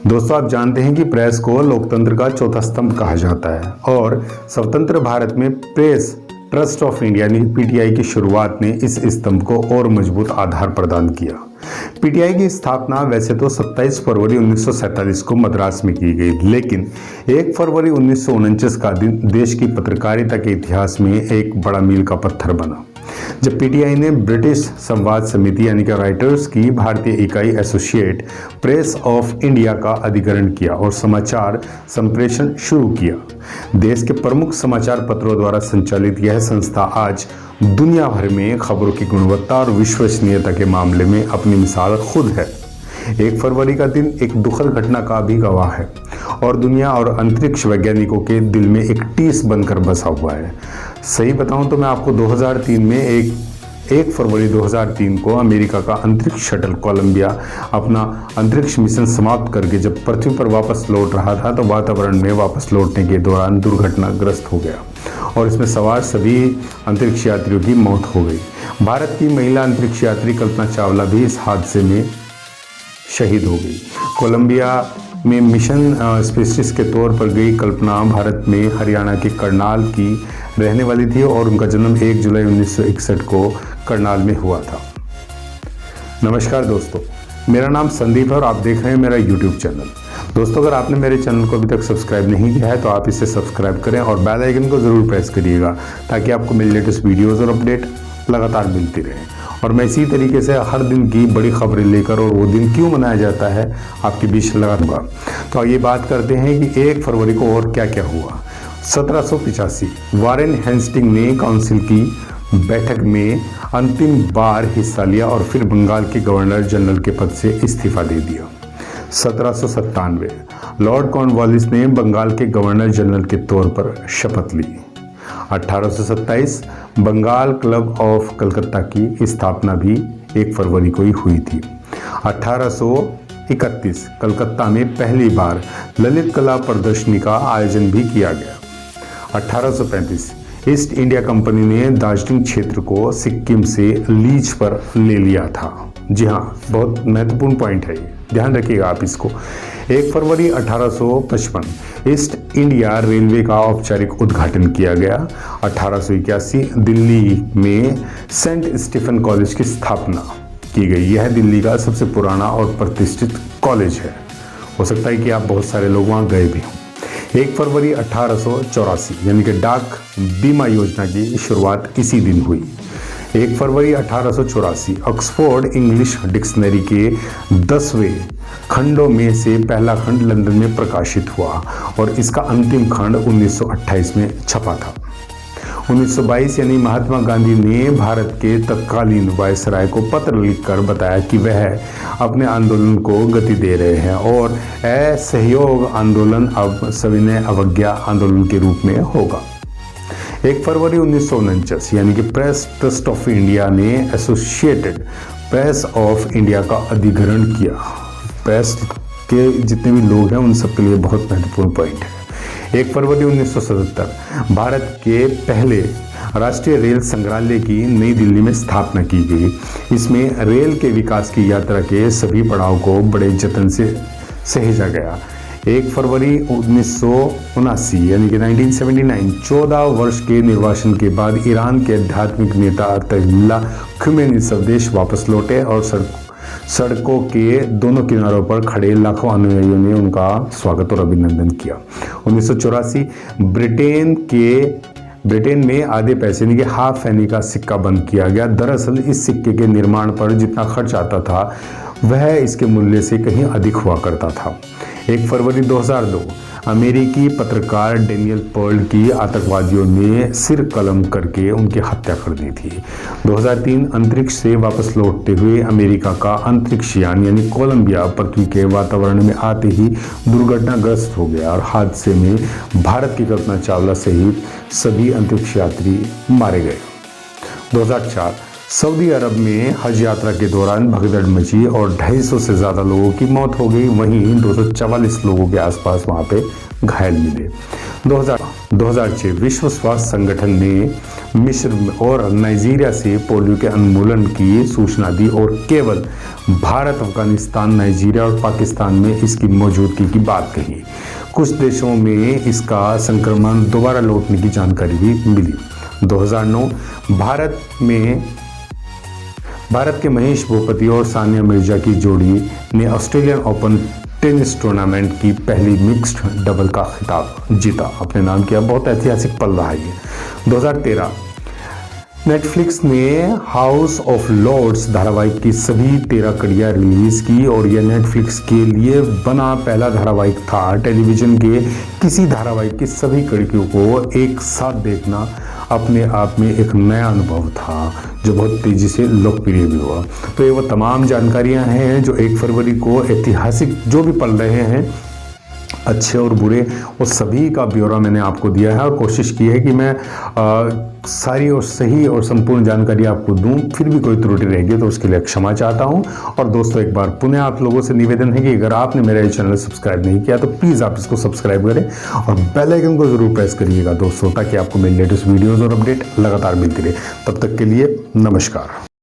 दोस्तों, आप जानते हैं कि प्रेस को लोकतंत्र का चौथा स्तंभ कहा जाता है और स्वतंत्र भारत में प्रेस ट्रस्ट ऑफ इंडिया यानी पीटीआई की शुरुआत ने इस स्तंभ को और मजबूत आधार प्रदान किया। पीटीआई की स्थापना वैसे तो 27 फरवरी 1947 को मद्रास में की गई, लेकिन 1 फरवरी 1949 का दिन देश की पत्रकारिता के इतिहास में एक बड़ा मील का पत्थर बना, जब पीटीआई ने ब्रिटिश संवाद समिति यानी कि राइटर्स की भारतीय इकाई एसोसिएट प्रेस ऑफ इंडिया का अधिग्रहण किया और समाचार संप्रेषण शुरू किया। देश के प्रमुख समाचार पत्रों द्वारा संचालित यह संस्था आज दुनिया भर में खबरों की गुणवत्ता और विश्वसनीयता के मामले में अपनी मिसाल खुद है। 1 फरवरी का दिन एक दुखद घटना का भी गवाह है और दुनिया और अंतरिक्ष वैज्ञानिकों के दिल में एक टीस बनकर बसा हुआ है। सही बताऊं तो मैं आपको 2003 में 1 फरवरी 2003 को अमेरिका का अंतरिक्ष शटल कोलंबिया अपना अंतरिक्ष मिशन समाप्त करके जब पृथ्वी पर वापस लौट रहा था तो वातावरण में वापस लौटने के दौरान दुर्घटनाग्रस्त हो गया और इसमें सवार सभी अंतरिक्ष यात्रियों की मौत हो गई। भारत की महिला अंतरिक्ष यात्री कल्पना चावला भी इस हादसे में शहीद हो गई। कोलंबिया में मिशन स्पेशलिस्ट के तौर पर गई कल्पना भारत में हरियाणा के करनाल की रहने वाली थी और उनका जन्म 1 जुलाई 1961 को करनाल में हुआ था। नमस्कार दोस्तों, मेरा नाम संदीप है और आप देख रहे हैं मेरा YouTube चैनल। दोस्तों, अगर आपने मेरे चैनल को अभी तक सब्सक्राइब नहीं किया है तो आप इसे सब्सक्राइब करें और बेल आइकन को ज़रूर प्रेस करिएगा ताकि आपको मेरी लेटेस्ट वीडियोज़ और अपडेट लगातार मिलती रहे। और मैं इसी तरीके से हर दिन की बड़ी खबरें लेकर और वो दिन क्यों मनाया जाता है आपके बीच लगा दूंगा। तो आइए बात करते हैं कि 1 फरवरी को और क्या क्या हुआ। 1785 वारेन हेस्टिंग ने काउंसिल की बैठक में अंतिम बार हिस्सा लिया और फिर बंगाल के गवर्नर जनरल के पद से इस्तीफा दे दिया। 1797 लॉर्ड कॉर्नवालिस ने बंगाल के गवर्नर जनरल के तौर पर शपथ ली। 1827 बंगाल क्लब ऑफ कलकत्ता की स्थापना भी 1 फरवरी को ही हुई थी। 1831 कलकत्ता में पहली बार ललित कला प्रदर्शनी का आयोजन भी किया गया। 1835 ईस्ट इंडिया कंपनी ने दार्जिलिंग क्षेत्र को सिक्किम से लीज पर ले लिया था। जी हाँ, बहुत महत्वपूर्ण पॉइंट है ये, ध्यान रखिएगा आप इसको। 1 फरवरी 1855 ईस्ट इंडिया रेलवे का औपचारिक उद्घाटन किया गया। 1881 दिल्ली में सेंट स्टीफन कॉलेज की स्थापना की गई। यह दिल्ली का सबसे पुराना और प्रतिष्ठित कॉलेज है। हो सकता है कि आप बहुत सारे लोग वहाँ गए भी हों। 1 फरवरी 1884 यानी कि डाक बीमा योजना की शुरुआत इसी दिन हुई। 1 फरवरी 1884 ऑक्सफोर्ड इंग्लिश डिक्शनरी के 10वें खंडों में से पहला खंड लंदन में प्रकाशित हुआ और इसका अंतिम खंड 1928 में छपा था। 1922 यानी महात्मा गांधी ने भारत के तत्कालीन वायसराय को पत्र लिखकर बताया कि वह अपने आंदोलन को गति दे रहे हैं और असहयोग आंदोलन अब सविनय अवज्ञा आंदोलन के रूप में होगा। 1 फरवरी 1949 यानी कि प्रेस ट्रस्ट ऑफ इंडिया ने एसोसिएटेड प्रेस ऑफ इंडिया का अधिग्रहण किया। प्रेस के जितने भी लोग हैं उन सबके लिए बहुत महत्वपूर्ण पॉइंट है। 1 फरवरी 1977 भारत के पहले राष्ट्रीय रेल संग्रहालय की नई दिल्ली में स्थापना की गई। इसमें रेल के विकास की यात्रा के सभी पड़ाव को बड़े जतन से सहेजा गया। 1 फरवरी 1979 यानी कि 1979 14 वर्ष के निर्वासन के बाद ईरान के आध्यात्मिक नेता अयतुल्ला खुमैनी स्वदेश वापस लौटे और सड़कों के दोनों किनारों पर खड़े लाखों अनुयायियों ने उनका स्वागत और अभिनंदन किया। 1984 ब्रिटेन में आधे पैसे यानी कि हाफ पैनी का सिक्का बंद किया गया। दरअसल इस सिक्के के निर्माण पर जितना खर्च आता था वह इसके मूल्य से कहीं अधिक हुआ करता था। 1 फरवरी 2002 अमेरिकी पत्रकार डेनियल पर्ल की आतंकवादियों ने सिर कलम करके उनकी हत्या कर दी थी। 2003 अंतरिक्ष से वापस लौटते हुए अमेरिका का अंतरिक्ष यान यानी कोलंबिया पृथ्वी के वातावरण में आते ही दुर्घटनाग्रस्त हो गया और हादसे में भारत की कल्पना चावला सहित सभी अंतरिक्ष यात्री मारे गए। 2004 सऊदी अरब में हज यात्रा के दौरान भगदड़ मची और 250 से ज़्यादा लोगों की मौत हो गई। वहीं 244 लोगों के आसपास वहाँ पे घायल मिले। 2006 विश्व स्वास्थ्य संगठन ने मिस्र और नाइजीरिया से पोलियो के उन्मूलन की सूचना दी और केवल भारत, अफगानिस्तान, नाइजीरिया और पाकिस्तान में इसकी मौजूदगी की बात कही। कुछ देशों में इसका संक्रमण दोबारा लौटने की जानकारी भी मिली। 2009 भारत के महेश भूपति और सानिया मिर्जा की जोड़ी ने ऑस्ट्रेलियन ओपन टेनिस टूर्नामेंट की पहली मिक्स्ड डबल का खिताब जीता, अपने नाम किया। बहुत ऐतिहासिक पल रहा ये। 2013 नेटफ्लिक्स ने हाउस ऑफ लॉर्ड्स धारावाहिक की सभी 13 कड़ियाँ रिलीज की और यह नेटफ्लिक्स के लिए बना पहला धारावाहिक था। टेलीविजन के किसी धारावाहिक की सभी कड़ियों को एक साथ देखना अपने आप में एक नया अनुभव था जो बहुत तेज़ी से लोकप्रिय भी हुआ। तो ये वो तमाम जानकारियां हैं जो 1 फरवरी को ऐतिहासिक जो भी पल रहे हैं, अच्छे और बुरे, वो सभी का ब्यौरा मैंने आपको दिया है और कोशिश की है कि मैं सारी और सही और संपूर्ण जानकारी आपको दूं। फिर भी कोई त्रुटि रहेगी तो उसके लिए क्षमा चाहता हूं। और दोस्तों, एक बार पुनः आप लोगों से निवेदन है कि अगर आपने मेरा ये चैनल सब्सक्राइब नहीं किया तो प्लीज़ आप इसको सब्सक्राइब करें और बेल आइकन को ज़रूर प्रेस करिएगा दोस्तों, ताकि आपको मेरी लेटेस्ट वीडियोज़ और अपडेट लगातार मिलती रहे। तब तक के लिए नमस्कार।